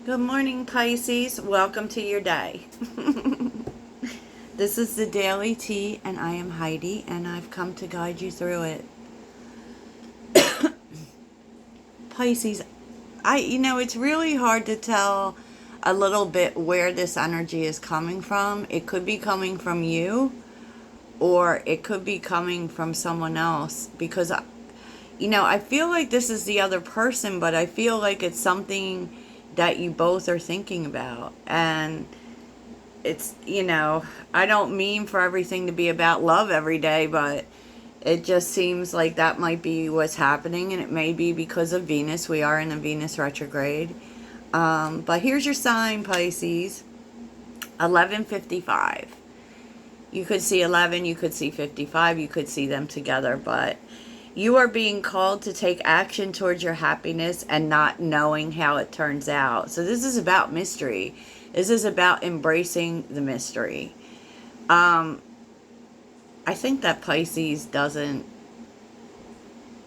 Good morning, Pisces. Welcome to your day. This is the Daily Tea, and I am Heidi, and I've come to guide you through it. Pisces, it's really hard to tell a little bit where this energy is coming from. It could be coming from you, or it could be coming from someone else, because I feel like this is the other person, but I feel like it's something that you both are thinking about. And I don't mean for everything to be about love every day, but it just seems like that might be what's happening, and it may be because of Venus. We are in a Venus retrograde. But here's your sign, Pisces. 11:55. You could see 11, you could see 55, you could see them together, but you are being called to take action towards your happiness and not knowing how it turns out. So this is about mystery. This is about embracing the mystery. I think that Pisces doesn't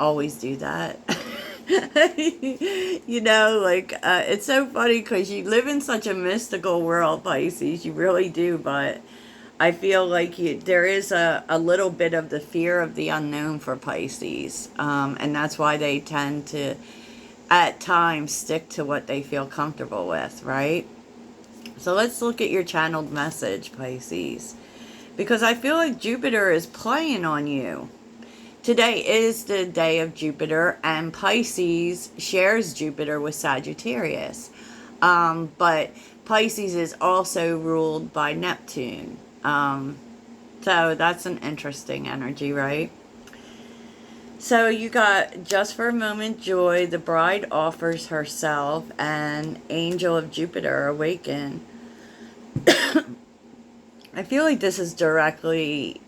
always do that. It's so funny because you live in such a mystical world, Pisces. You really do, but I feel like there is a little bit of the fear of the unknown for Pisces. And that's why they tend to, at times, stick to what they feel comfortable with, right? So let's look at your channeled message, Pisces. Because I feel like Jupiter is playing on you. Today is the day of Jupiter, and Pisces shares Jupiter with Sagittarius. But Pisces is also ruled by Neptune. So that's an interesting energy, right? So you got Just for a Moment Joy, the bride offers herself, and Angel of Jupiter awaken. I feel like this is directly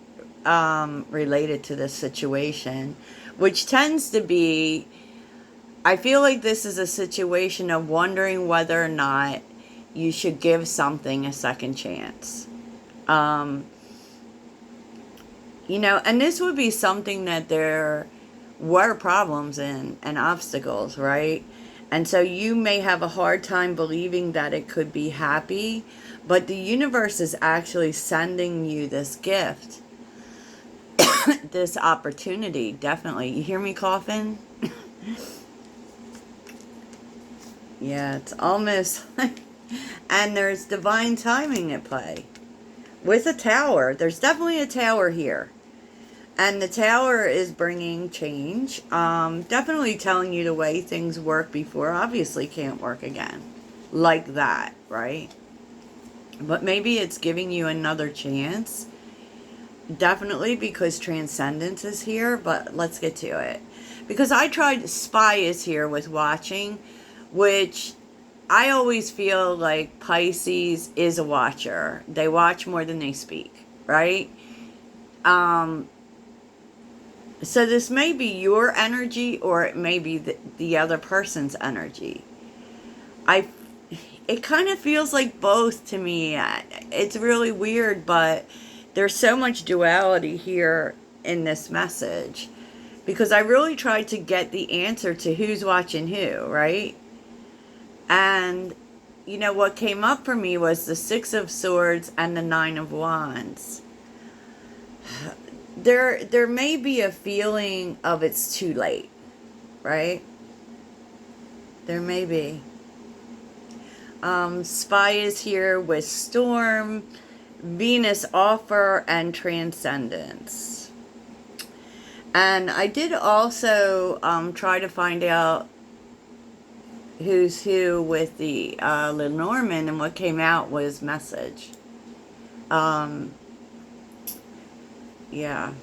related to this situation, which tends to be, I feel like this is a situation of wondering whether or not you should give something a second chance. And this would be something that there were problems in and obstacles, right? And so you may have a hard time believing that it could be happy, but the universe is actually sending you this gift, this opportunity, definitely. You hear me coughing? Yeah, it's almost and there's divine timing at play. With a tower, there's definitely a tower here. And the tower is bringing change. Definitely telling you the way things work before obviously can't work again. Like that, right? But maybe it's giving you another chance. Definitely, because transcendence is here, but let's get to it. Because I tried, spy is here with watching, which I always feel like Pisces is a watcher. They watch more than they speak, right? So this may be your energy, or it may be the other person's energy. It kind of feels like both to me. It's really weird, but there's so much duality here in this message. Because I really tried to get the answer to who's watching who, right? And, what came up for me was the Six of Swords and the Nine of Wands. There may be a feeling of it's too late, right? There may be. Spy is here with Storm, Venus offer, and Transcendence. And I did also try to find out who's who with the Lenormand, and what came out was message. Yeah.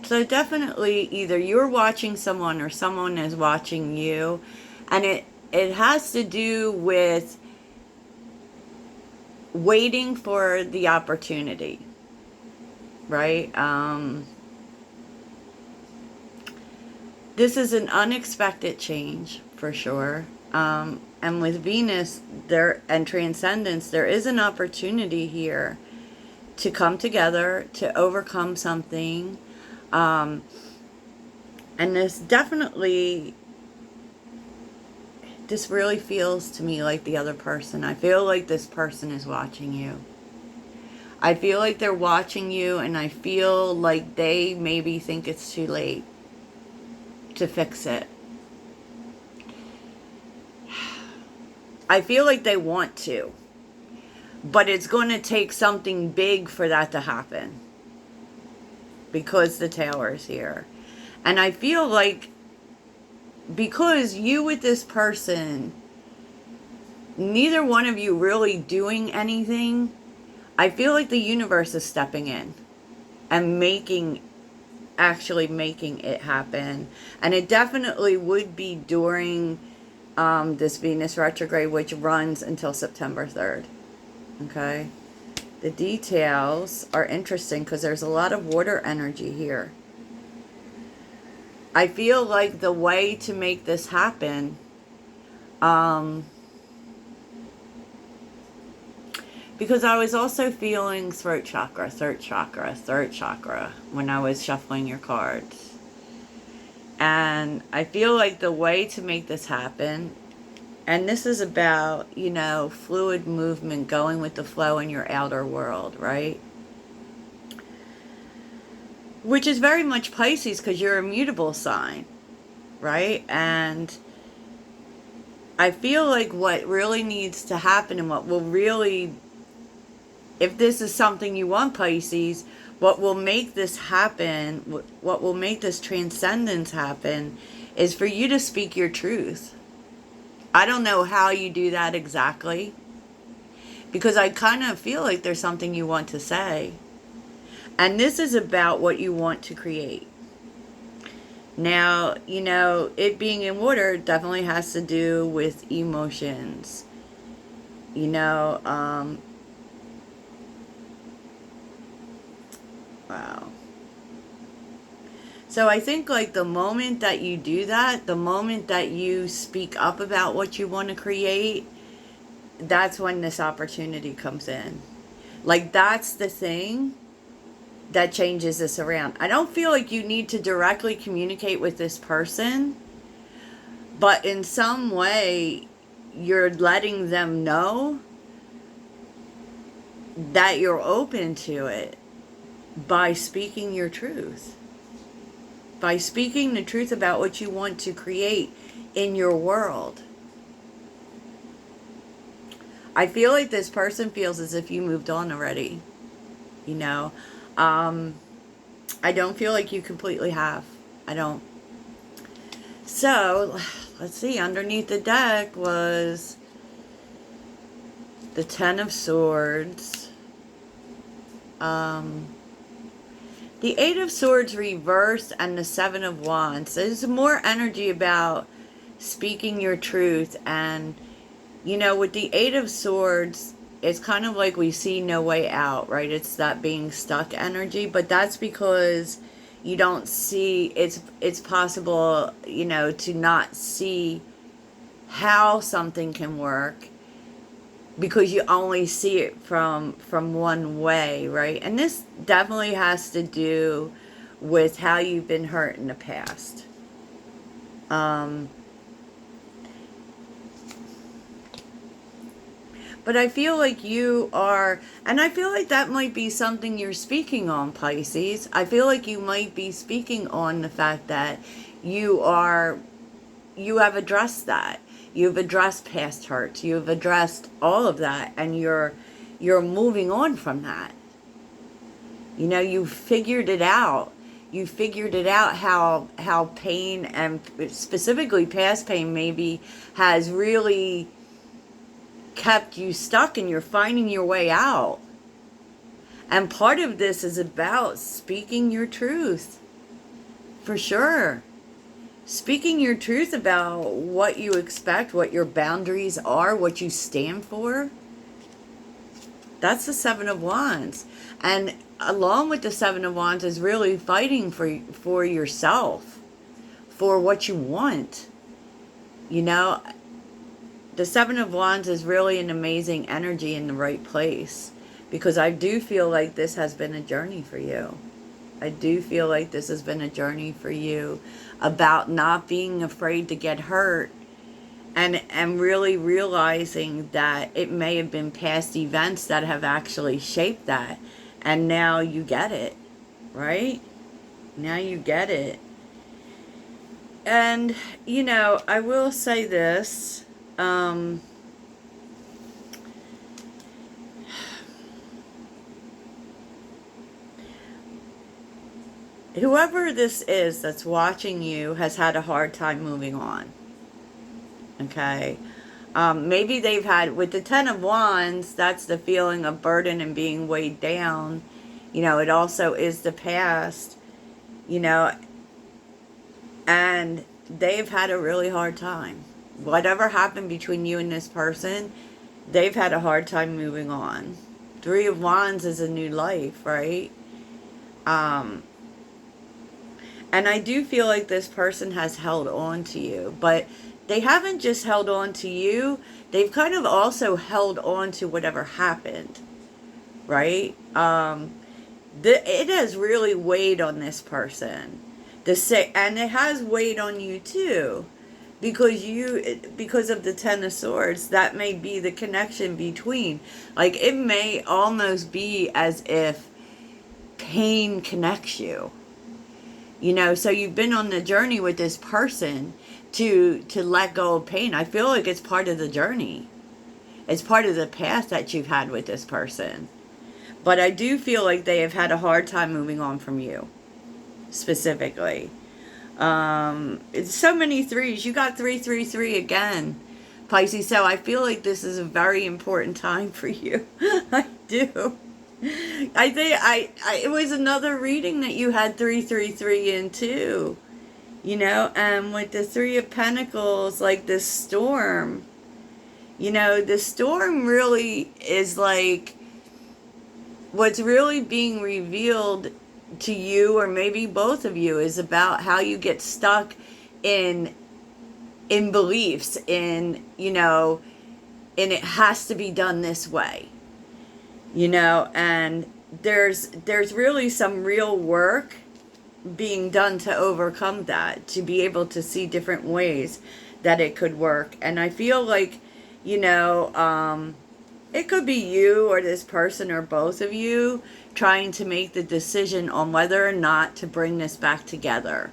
So definitely either you're watching someone or someone is watching you. And it has to do with waiting for the opportunity. Right? This is an unexpected change for sure. And with Venus there and Transcendence, there is an opportunity here to come together, to overcome something. And this definitely this really feels to me like the other person. I feel like this person is watching you. I feel like they're watching you, and I feel like they maybe think it's too late to fix it. I feel like they want to, but it's going to take something big for that to happen, because the Tower is here. And I feel like because you with this person, neither one of you really doing anything, I feel like the universe is stepping in and actually making it happen. And it definitely would be during this Venus retrograde, which runs until September 3rd. Okay? The details are interesting because there's a lot of water energy here. I feel like the way to make this happen, because I was also feeling throat chakra when I was shuffling your cards. And I feel like the way to make this happen, and this is about, you know, fluid movement, going with the flow in your outer world, right? Which is very much Pisces because you're a mutable sign, right? And I feel like what really needs to happen, and what will really, if this is something you want, Pisces, what will make this happen, what will make this transcendence happen, is for you to speak your truth. I don't know how you do that exactly, because I kind of feel like there's something you want to say. And this is about what you want to create. Now, you know, it being in water definitely has to do with emotions. You know, wow. So I think like the moment that you do that, the moment that you speak up about what you want to create, that's when this opportunity comes in. Like that's the thing that changes this around. I don't feel like you need to directly communicate with this person, but in some way you're letting them know that you're open to it by speaking your truth. By speaking the truth about what you want to create in your world. I feel like this person feels as if you moved on already. You know, I don't feel like you completely have. I don't. So, let's see. Underneath the deck was the Ten of Swords. The Eight of Swords reversed and the Seven of Wands. There's more energy about speaking your truth. And, you know, with the Eight of Swords, it's kind of like we see no way out, right? It's that being stuck energy. But that's because you don't see, it's possible, you know, to not see how something can work, because you only see it from one way, right? And this definitely has to do with how you've been hurt in the past. But I feel like you are, and I feel like that might be something you're speaking on, Pisces. I feel like you might be speaking on the fact that you have addressed that. You've addressed past hurts. You've addressed all of that, and you're moving on from that. You know, you figured it out. You figured it out how pain, and specifically past pain, maybe has really kept you stuck, and you're finding your way out. And part of this is about speaking your truth. For sure. Speaking your truth about what you expect, what your boundaries are, what you stand for. That's the Seven of Wands. And along with the Seven of Wands is really fighting for yourself, for what you want. You know, the Seven of Wands is really an amazing energy in the right place, because I do feel like this has been a journey for you. I do feel like this has been a journey for you about not being afraid to get hurt and really realizing that it may have been past events that have actually shaped that, and now you get it, right? Now you get it. And I will say this, whoever this is that's watching you has had a hard time moving on. Okay. Maybe they've had, with the Ten of Wands, that's the feeling of burden and being weighed down. It also is the past, you know, and they've had a really hard time. Whatever happened between you and this person, they've had a hard time moving on. Three of Wands is a new life, right? And I do feel like this person has held on to you, but they haven't just held on to you, they've kind of also held on to whatever happened, right? It has really weighed on this person. And it has weighed on you too, because of the Ten of Swords. That may be the connection between. Like, it may almost be as if pain connects you. So you've been on the journey with this person to let go of pain. I feel like it's part of the journey. It's part of the path that you've had with this person. But I do feel like they have had a hard time moving on from you, specifically. It's so many threes. You got 333 again, Pisces. So I feel like this is a very important time for you. I do. I think it was another reading that you had 333 in too. And with the Three of Pentacles, like this storm, the storm really is like what's really being revealed to you, or maybe both of you, is about how you get stuck in beliefs, in and it has to be done this way. And there's really some real work being done to overcome that, to be able to see different ways that it could work. And I feel like, it could be you or this person or both of you trying to make the decision on whether or not to bring this back together.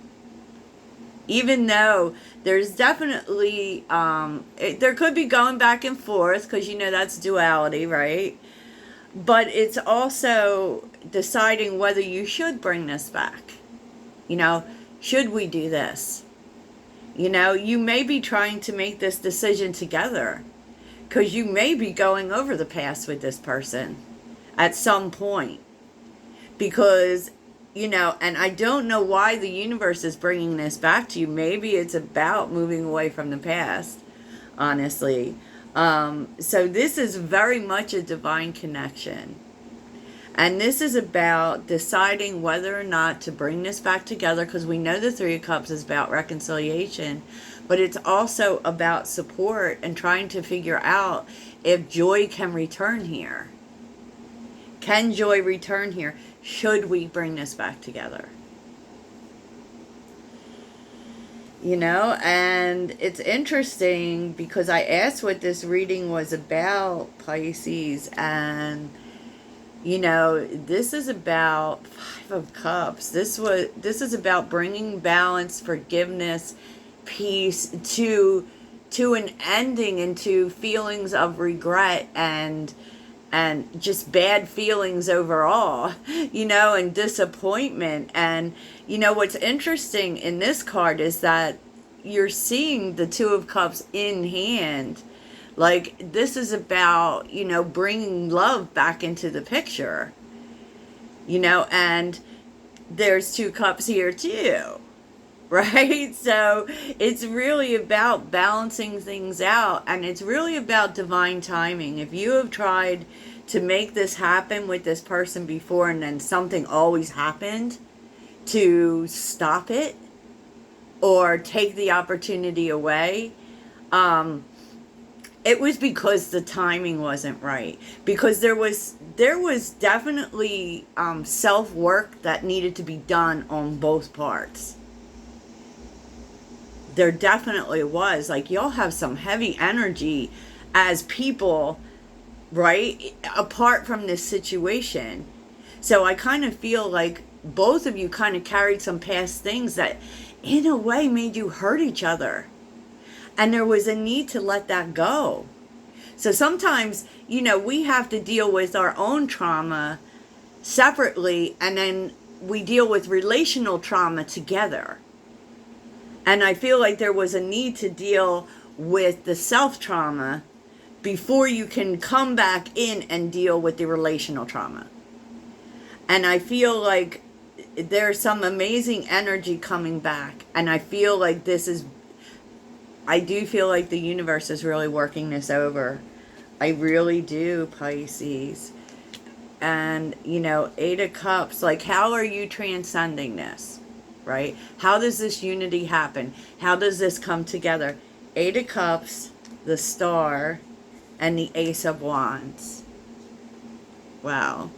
Even though there's definitely, there could be going back and forth, because that's duality, right? But it's also deciding whether you should bring this back. Should we do this? You may be trying to make this decision together, because you may be going over the past with this person at some point. Because, and I don't know why the universe is bringing this back to you. Maybe it's about moving away from the past, honestly. So this is very much a divine connection. And this is about deciding whether or not to bring this back together, because we know the Three of Cups is about reconciliation, but it's also about support and trying to figure out if joy can return here. Can joy return here? Should we bring this back together? And it's interesting because I asked what this reading was about, Pisces, and this is about Five of Cups. This is about bringing balance, forgiveness, peace to an ending, into feelings of regret and just bad feelings overall, and disappointment. And what's interesting in this card is that you're seeing the Two of Cups in hand. Like, this is about, bringing love back into the picture, and there's two cups here too, right? So it's really about balancing things out, and it's really about divine timing. If you have tried to make this happen with this person before, and then something always happened to stop it or take the opportunity away, it was because the timing wasn't right. Because there was definitely self-work that needed to be done on both parts. there definitely was. Like, y'all have some heavy energy as people, right? Apart from this situation. So I kind of feel like both of you kind of carried some past things that, in a way, made you hurt each other. And there was a need to let that go. So sometimes, we have to deal with our own trauma separately, and then we deal with relational trauma together. And I feel like there was a need to deal with the self-trauma before you can come back in and deal with the relational trauma. And I feel like there's some amazing energy coming back. And I feel like I do feel like the universe is really working this over. I really do, Pisces. And, Eight of Cups, like, how are you transcending this, right? How does this unity happen? How does this come together? Eight of Cups, the Star, and the Ace of Wands. Wow.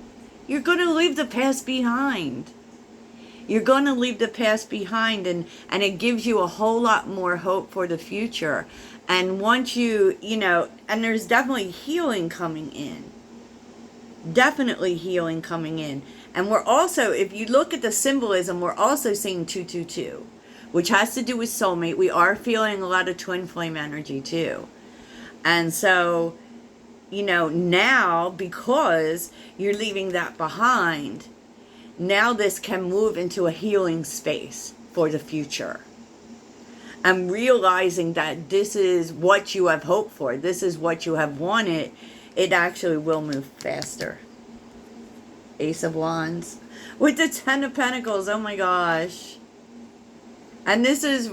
You're going to leave the past behind. You're going to leave the past behind, and it gives you a whole lot more hope for the future. And once you, and there's definitely healing coming in. Definitely healing coming in. And we're also, if you look at the symbolism, we're also seeing 222, which has to do with soulmate. We are feeling a lot of twin flame energy too. And so, now, because you're leaving that behind, now this can move into a healing space for the future. And realizing that this is what you have hoped for, this is what you have wanted, it actually will move faster. Ace of Wands. With the Ten of Pentacles, oh my gosh. And this is,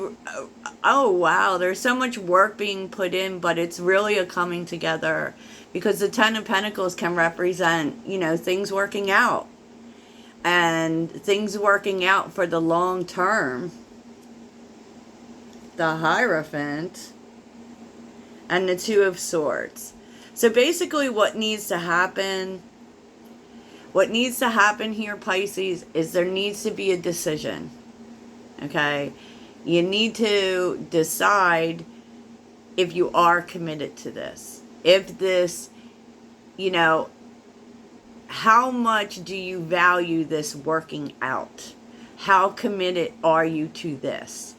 oh wow, there's so much work being put in, but it's really a coming together. Because the Ten of Pentacles can represent, things working out. And things working out for the long term. The Hierophant. And the Two of Swords. So basically what needs to happen here, Pisces, is there needs to be a decision. Okay? You need to decide if you are committed to this. If this, how much do you value this working out? How committed are you to this?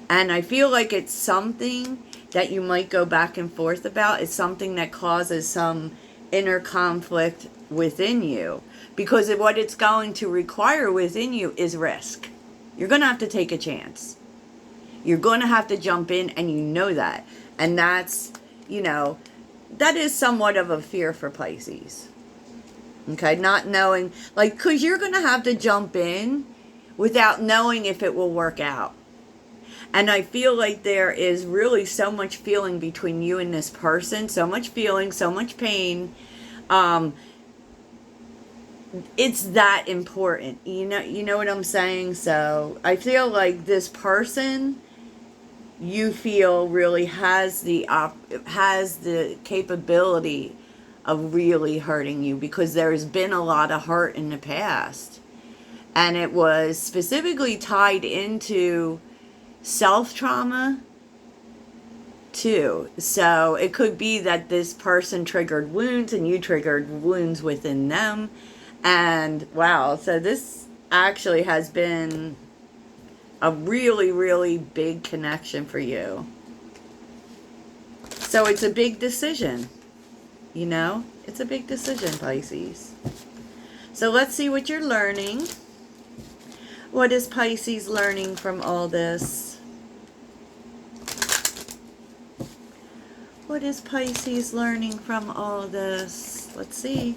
And I feel like it's something that you might go back and forth about. It's something that causes some inner conflict within you. Because what it's going to require within you is risk. You're going to have to take a chance. You're going to have to jump in, and you know that. And that's, that is somewhat of a fear for Pisces. Okay, not knowing, like, because you're going to have to jump in without knowing if it will work out. And I feel like there is really so much feeling between you and this person. So much feeling, so much pain. It's that important. You know what I'm saying? So I feel like this person, you feel really has the capability of really hurting you, because there's been a lot of hurt in the past. And it was specifically tied into self-trauma too. So it could be that this person triggered wounds and you triggered wounds within them. And wow, so this actually has been a really, really big connection for you. So it's a big decision. It's a big decision, Pisces. So let's see what you're learning. What is Pisces learning from all this? What is Pisces learning from all this? Let's see.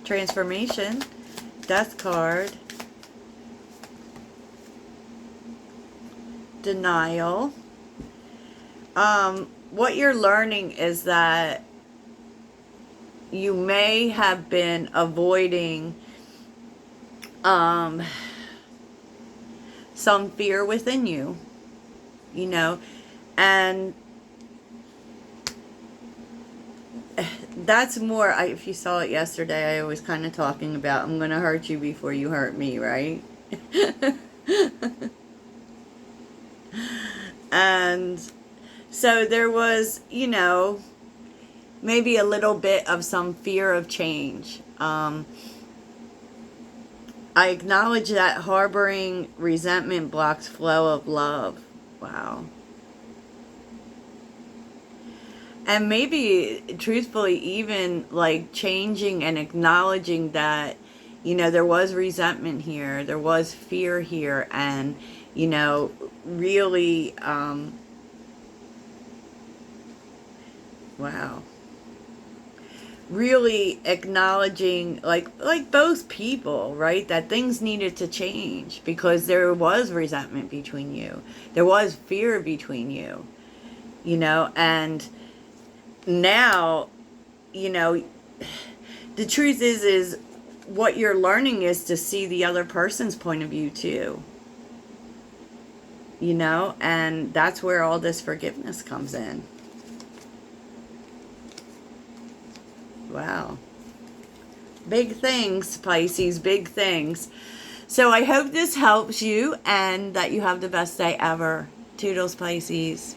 Transformation. Death card. Denial. What you're learning is that you may have been avoiding some fear within you, and that's more, if you saw it yesterday, I was kind of talking about, I'm going to hurt you before you hurt me, right? And so there was, maybe a little bit of some fear of change. I acknowledge that harboring resentment blocks flow of love. Wow. And maybe, truthfully, even like changing and acknowledging that, there was resentment here, there was fear here, and, really, wow. Really acknowledging, like both people, right, that things needed to change because there was resentment between you, there was fear between you, and now, the truth is what you're learning is to see the other person's point of view too, and that's where all this forgiveness comes in. Wow. Big things, Pisces, big things. So I hope this helps you and that you have the best day ever. Toodles, Pisces.